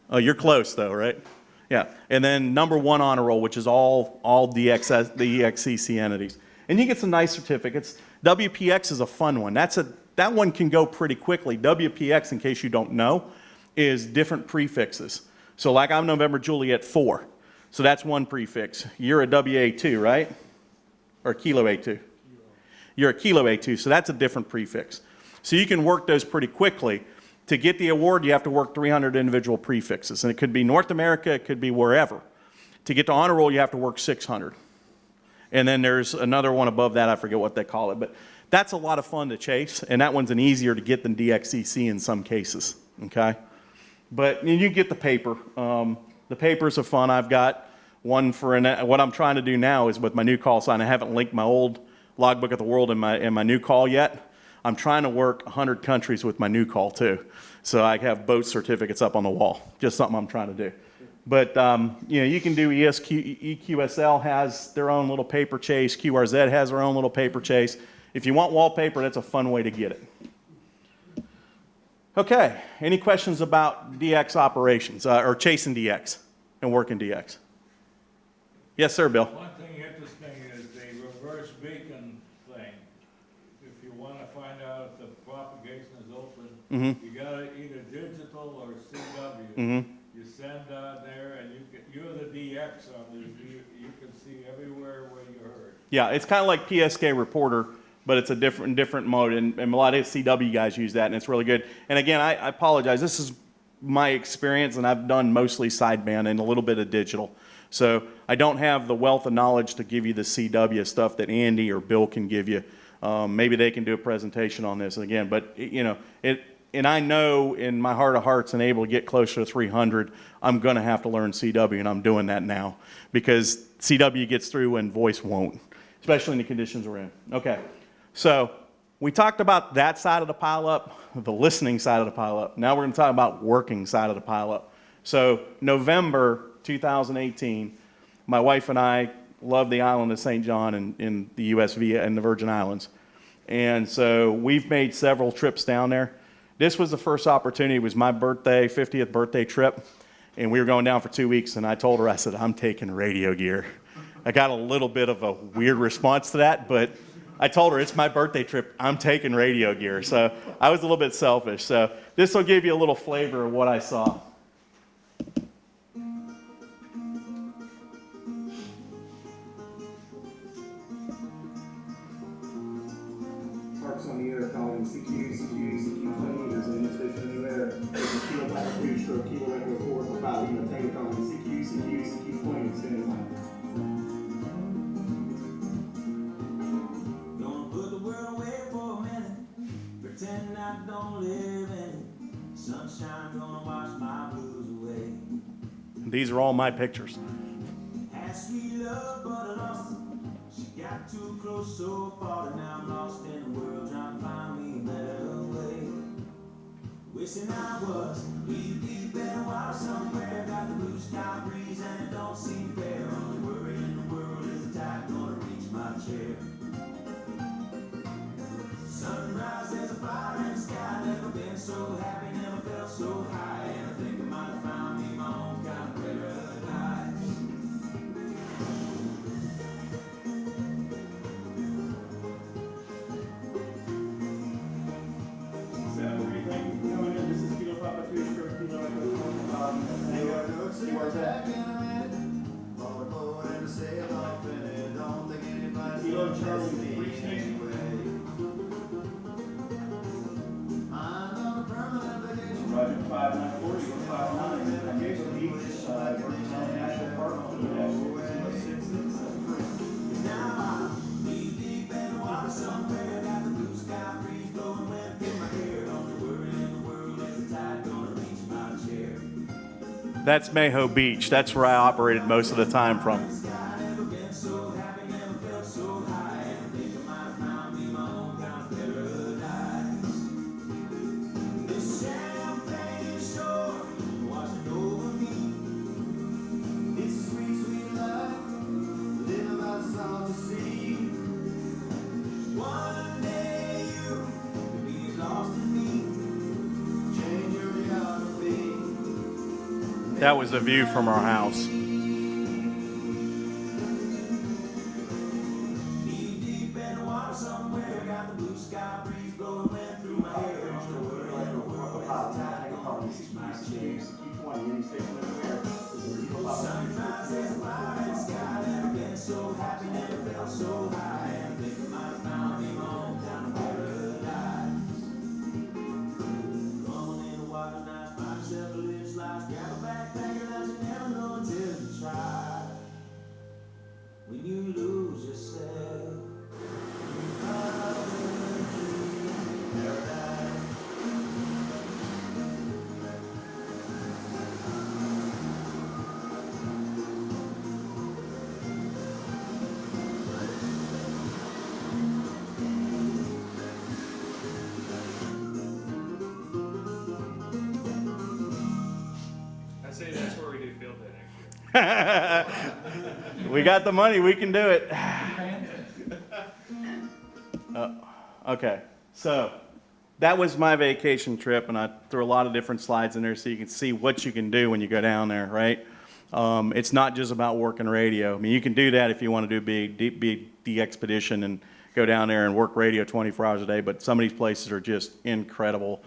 Speaker 2: Oh, you're close though, right? Yeah. And then #1 honor roll, which is all the DXCC entities. And you get some nice certificates. WPX is a fun one. That one can go pretty quickly. WPX, in case you don't know, is different prefixes. So like I'm November Juliet 4. So that's one prefix. You're a WA2, right? Or Kilo A2. You're a Kilo A2, so that's a different prefix. So you can work those pretty quickly. To get the award, you have to work 300 individual prefixes. And it could be North America, it could be wherever. To get to honor roll, you have to work 600. And then there's another one above that, I forget what they call it. But that's a lot of fun to chase, and that one's an easier to get than DXCC in some cases, okay? But you get the paper. The papers are fun. I've got one for what I'm trying to do now is with my new call sign. I haven't linked my old logbook of the world in my new call yet. I'm trying to work 100 countries with my new call too. So I have both certificates up on the wall. Just something I'm trying to do. But you know, you can do EQSL has their own little paper chase. QRZ has their own little paper chase. If you want wallpaper, that's a fun way to get it. Okay, any questions about DX operations or chasing DX and working DX? Yes, sir, Bill.
Speaker 5: One thing interesting is the reverse beacon thing. If you want to find out if the propagation is open, you got to either digital or CW. You send there, and you're the DX on this. You can see everywhere where you heard.
Speaker 2: Yeah, it's kind of like PSK Reporter, but it's a different mode, and a lot of CW guys use that, and it's really good. And again, I apologize. This is my experience, and I've done mostly sideband and a little bit of digital. So I don't have the wealth of knowledge to give you the CW stuff that Andy or Bill can give you. Maybe they can do a presentation on this again, but you know, and I know in my heart of hearts and able to get closer to 300, I'm going to have to learn CW, and I'm doing that now because CW gets through when voice won't, especially in the conditions we're in. Okay, so we talked about that side of the pileup, the listening side of the pileup. Now we're going to talk about working side of the pileup. So November 2018, my wife and I love the island of St. John in the USV and the Virgin Islands. And so we've made several trips down there. This was the first opportunity. It was my birthday, 50th birthday trip. And we were going down for 2 weeks. And I told her, I said, I'm taking radio gear. I got a little bit of a weird response to that, but I told her it's my birthday trip. I'm taking radio gear. So I was a little bit selfish. So this will give you a little flavor of what I saw.
Speaker 6: Parks on the air calling CQ20. There's an intersection in there. There's a kilo black two stroke, kilo record 4 for 5. You know, take it calling CQ20, standing by.
Speaker 7: Gonna put the world away for a minute. Pretend I don't live in it. Sunshine gonna wash my blues away.
Speaker 2: These are all my pictures.
Speaker 7: Had sweet love, but I lost it. She got too close, so far, and now I'm lost in the world, trying to find me a better way. Wishing I was deep in the water somewhere, got the blue sky breeze, and it don't seem fair. Only worry in the world is the tide gonna reach my chair. Sunrise, there's a fire in the sky, never been so happy, never felt so high, and I think I might have found me my own kind of paradise.
Speaker 6: Roger 5940, 59, navigation beach, National Park,
Speaker 7: Now I'm deep in the water somewhere, got the blue sky breeze blowing wind through my hair. Only worry in the world is the tide gonna reach my chair.
Speaker 2: That's Mayho Beach. That's where I operated most of the time from.
Speaker 7: Sky never been so happy, never felt so high, and I think I might have found me my own kind of paradise. This champagne shore washing over me. It's a sweet, sweet life, live by the salty sea. One day you could be lost in me, change your reality.
Speaker 2: That was a view from our house.
Speaker 7: Knee deep in the water somewhere, got the blue sky breeze blowing wind through my hair. On the world, in the world, is the tide gonna reach my chair. Sunrise, there's a fire in the sky, never been so happy, never felt so high, and I think I might have found me my own kind of paradise. Going in the water, nice, find yourself a little slice, grab a backpack, and let you never know until
Speaker 2: We got the money, we can do it. Okay, so that was my vacation trip, and I threw a lot of different slides in there so you can see what you can do when you go down there, right? It's not just about working radio. I mean, you can do that if you want to be DX-pedition and go down there and work radio 24 hours a day, but some of these places are just incredible.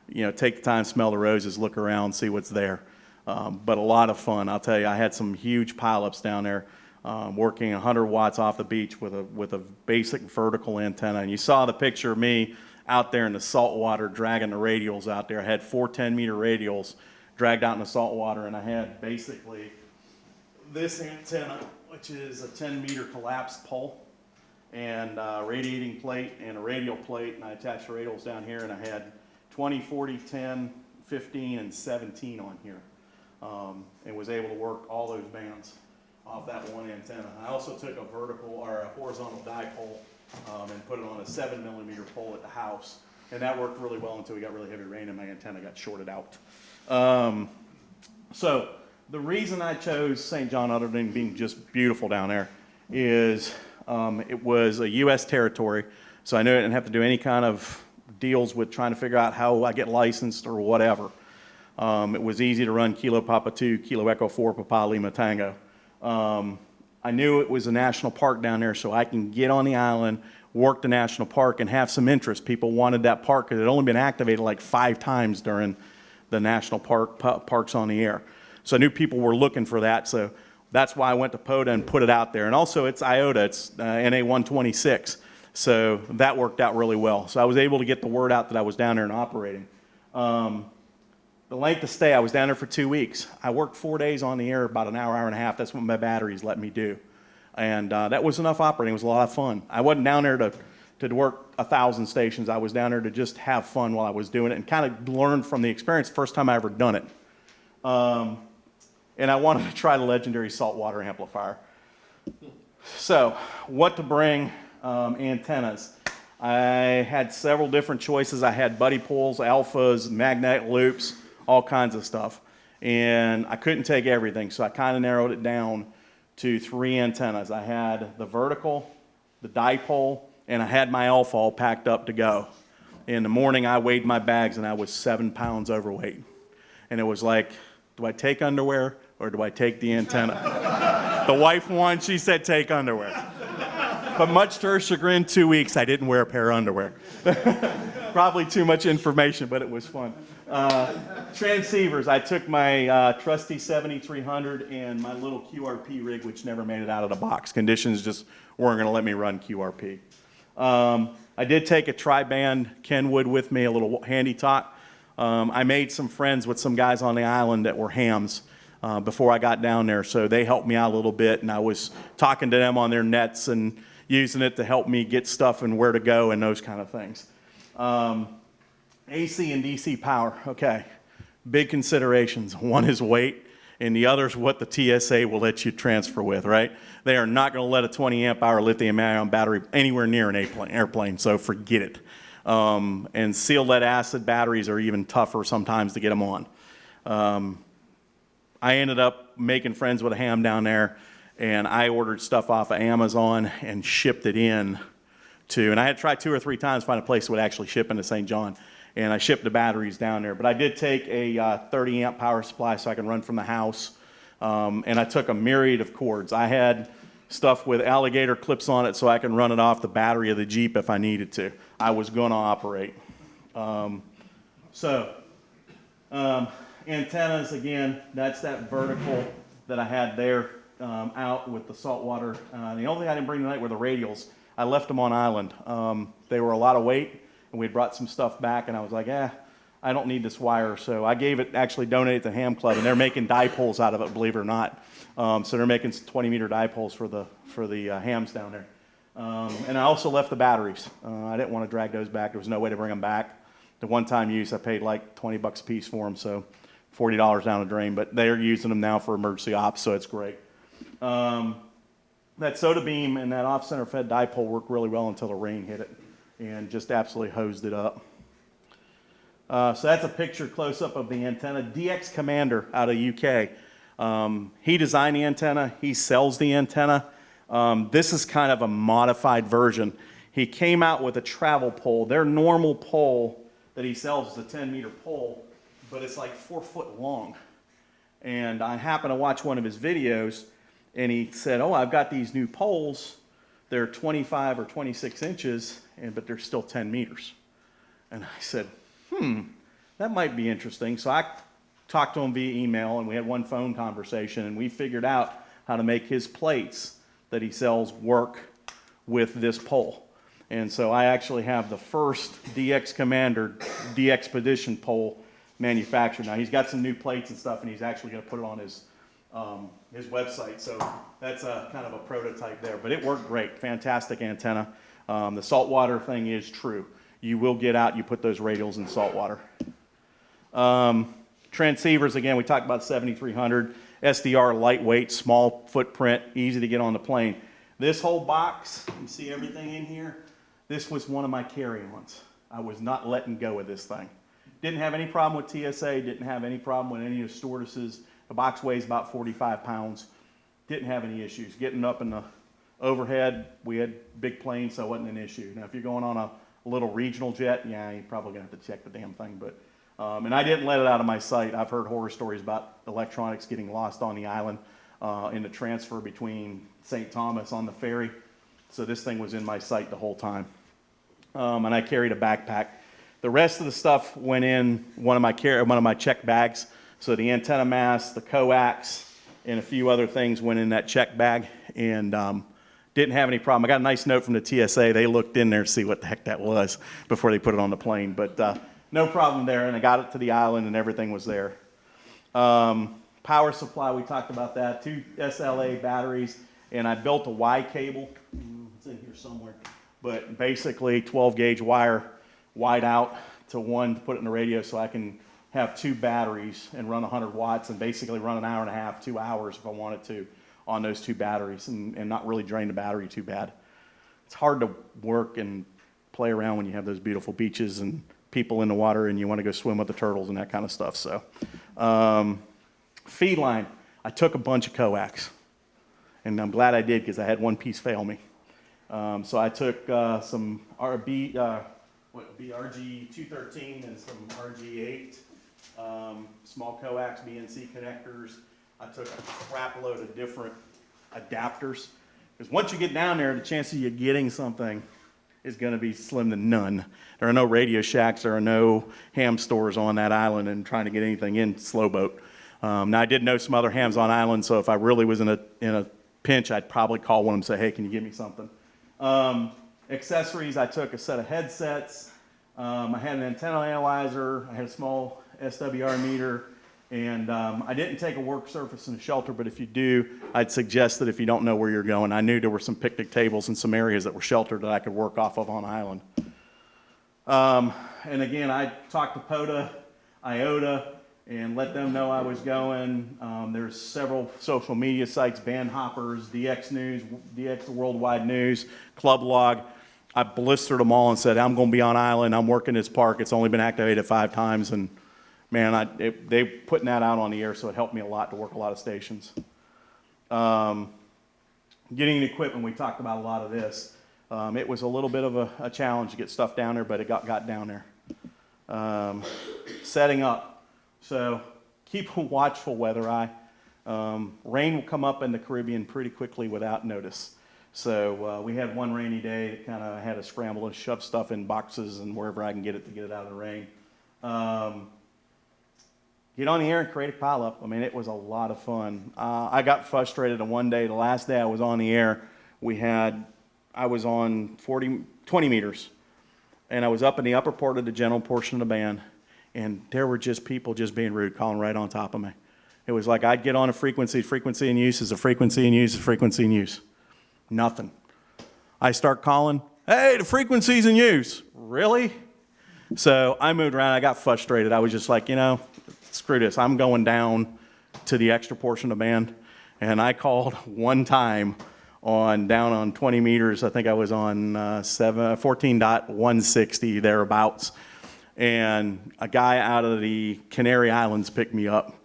Speaker 2: You know, take the time, smell the roses, look around, see what's there. But a lot of fun. I'll tell you, I had some huge pileups down there, working 100 watts off the beach with a basic vertical antenna. And you saw the picture of me out there in the salt water dragging the radials out there. I had 4 10-meter radials dragged out in the salt water, and I had basically this antenna, which is a 10-meter collapsed pole, and a radiating plate and a radial plate, and I attached the radials down here, and I had 20, 40, 10, 15, and 17 on here, and was able to work all those bands off that one antenna. I also took a vertical or a horizontal dipole and put it on a 7-millimeter pole at the house, and that worked really well until we got really heavy rain and my antenna got shorted out. So the reason I chose St. John, other than being just beautiful down there, is it was a U.S. territory, so I knew I didn't have to do any kind of deals with trying to figure out how I get licensed or whatever. It was easy to run Kilo Papa 2, Kilo Echo 4, Papa Lima Tango. I knew it was a national park down there, so I can get on the island, work the national park, and have some interest. People wanted that park because it had only been activated like 5 times during the national parks on the air. So I knew people were looking for that, so that's why I went to POTA and put it out there. And also it's IOTA, it's NA 126, so that worked out really well. So I was able to get the word out that I was down there and operating. The length of stay, I was down there for 2 weeks. I worked 4 days on the air, about an hour, hour and a half. That's what my batteries let me do. And that was enough operating. It was a lot of fun. I wasn't down there to work 1,000 stations. I was down there to just have fun while I was doing it and kind of learn from the experience, first time I ever done it. And I wanted to try the legendary saltwater amplifier. So, what to bring, antennas. I had several different choices. I had buddy poles, alphas, magnetic loops, all kinds of stuff. And I couldn't take everything, so I kind of narrowed it down to 3 antennas. I had the vertical, the dipole, and I had my alpha all packed up to go. In the morning, I weighed my bags, and I was 7 pounds overweight. And it was like, do I take underwear or do I take the antenna? The wife won, she said take underwear. But much to her chagrin, 2 weeks, I didn't wear a pair of underwear. Probably too much information, but it was fun. Transceivers, I took my trusty 7300 and my little QRP rig, which never made it out of the box. Conditions just weren't going to let me run QRP. I did take a tri-band Kenwood with me, a little handy talk. I made some friends with some guys on the island that were hams before I got down there, so they helped me out a little bit, and I was talking to them on their nets and using it to help me get stuff and where to go and those kind of things. AC and DC power, okay. Big considerations. One is weight, and the other is what the TSA will let you transfer with, right? They are not going to let a 20 amp hour lithium ion battery anywhere near an airplane, so forget it. And sealed lead acid batteries are even tougher sometimes to get them on. I ended up making friends with a ham down there, and I ordered stuff off of Amazon and shipped it in to, and I had tried 2 or 3 times to find a place that would actually ship into St. John, and I shipped the batteries down there. But I did take a 30 amp power supply so I can run from the house, and I took a myriad of cords. I had stuff with alligator clips on it so I can run it off the battery of the Jeep if I needed to. I was going to operate. Antennas, again, that's that vertical that I had there out with the saltwater. The only thing I didn't bring tonight were the radials. I left them on island. They were a lot of weight, and we had brought some stuff back, and I was like, I don't need this wire. So I gave it, actually donated to Ham Club, and they're making dipoles out of it, believe it or not. So they're making 20-meter dipoles for the hams down there. And I also left the batteries. I didn't want to drag those back. There was no way to bring them back. The one-time use, I paid like 20 bucks a piece for them, so $40 down the drain. But they're using them now for emergency ops, so it's great. That soda beam and that off-center fed dipole worked really well until the rain hit it and just absolutely hosed it up. So that's a picture close-up of the antenna. DX Commander out of UK. He designed the antenna. He sells the antenna. This is kind of a modified version. He came out with a travel pole. Their normal pole that he sells is a 10-meter pole, but it's like 4 foot long. And I happened to watch one of his videos, and he said, oh, I've got these new poles. They're 25 or 26 inches, but they're still 10 meters. And I said, that might be interesting. So I talked to him via email, and we had one phone conversation, and we figured out how to make his plates that he sells work with this pole. And so I actually have the first DX Commander DX-pedition pole manufactured. Now he's got some new plates and stuff, and he's actually going to put it on his website. So that's a kind of a prototype there, but it worked great. Fantastic antenna. The saltwater thing is true. You will get out, you put those radials in saltwater. Transceivers, again, we talked about 7300. SDR, lightweight, small footprint, easy to get on the plane. This whole box, you see everything in here? This was one of my carry-ons. I was not letting go of this thing. Didn't have any problem with TSA, didn't have any problem with any of the stewardesses. The box weighs about 45 pounds. Didn't have any issues. Getting up in the overhead, we had big planes, so it wasn't an issue. Now, if you're going on a little regional jet, yeah, you're probably gonna have to check the damn thing, but, and I didn't let it out of my sight. I've heard horror stories about electronics getting lost on the island in the transfer between St. Thomas on the ferry. So this thing was in my sight the whole time. And I carried a backpack. The rest of the stuff went in one of my check bags. So the antenna mast, the coax, and a few other things went in that check bag, and didn't have any problem. I got a nice note from the TSA. They looked in there to see what the heck that was before they put it on the plane, but no problem there, and I got it to the island, and everything was there. Power supply, we talked about that. 2 SLA batteries, and I built a Y cable. It's in here somewhere. But basically 12 gauge wire wide out to one to put it in the radio, so I can have 2 batteries and run 100 watts and basically run an hour and a half, 2 hours if I wanted to on those 2 batteries and not really drain the battery too bad. It's hard to work and play around when you have those beautiful beaches and people in the water and you want to go swim with the turtles and that kind of stuff. So feed line, I took a bunch of coax, and I'm glad I did because I had one piece fail me. So I took some RG213 and some RG8, small coax BNC connectors. I took a crap load of different adapters, because once you get down there, the chances of you getting something is going to be slim to none. There are no Radio Shacks, there are no ham stores on that island, and trying to get anything in slow boat. Now I did know some other hams on island, so if I really was in a pinch, I'd probably call one and say, hey, can you give me something? Accessories, I took a set of headsets. I had an antenna analyzer. I had a small SWR meter. And I didn't take a work surface in the shelter, but if you do, I'd suggest that if you don't know where you're going, I knew there were some picnic tables and some areas that were sheltered that I could work off of on island. And again, I talked to POTA, IOTA, and let them know I was going. There's several social media sites, Band Hoppers, DX News, DX Worldwide News, Club Log. I blistered them all and said, I'm going to be on island. I'm working this park. It's only been activated 5 times. And man, they putting that out on the air, so it helped me a lot to work a lot of stations. Getting equipment, we talked about a lot of this. It was a little bit of a challenge to get stuff down there, but it got down there. Setting up. So keep a watchful weather eye. Rain will come up in the Caribbean pretty quickly without notice. So we had one rainy day that kind of had to scramble and shove stuff in boxes and wherever I can get it to get it out of the rain. Get on the air and create a pileup. I mean, it was a lot of fun. I got frustrated on one day. The last day I was on the air, I was on 20 meters, and I was up in the upper part of the general portion of the band, and there were just people just being rude, calling right on top of me. It was like I'd get on a frequency in use is a frequency in use, a frequency in use. Nothing. I start calling, hey, the frequency's in use. Really? So I moved around. I got frustrated. I was just like, screw this. I'm going down to the extra portion of the band. And I called one time down on 20 meters. I think I was on 14.160 thereabouts. And a guy out of the Canary Islands picked me up.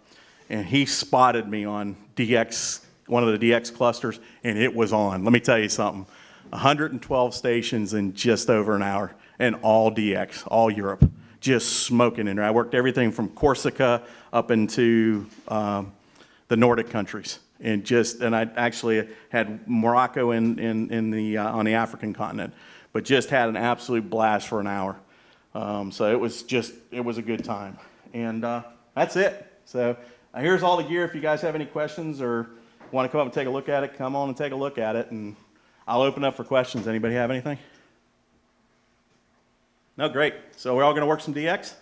Speaker 2: and he spotted me on DX, one of the DX clusters, and it was on. Let me tell you something. 112 stations in just over an hour, and all DX, all Europe, just smoking in there. I worked everything from Corsica up into the Nordic countries, and I actually had Morocco on the African continent, but just had an absolute blast for an hour. So it was a good time, and that's it. So here's all the gear. If you guys have any questions or want to come up and take a look at it, come on and take a look at it, and I'll open up for questions. Anybody have anything? No, great. So we're all going to work some DX?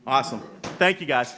Speaker 2: Awesome. Thank you, guys.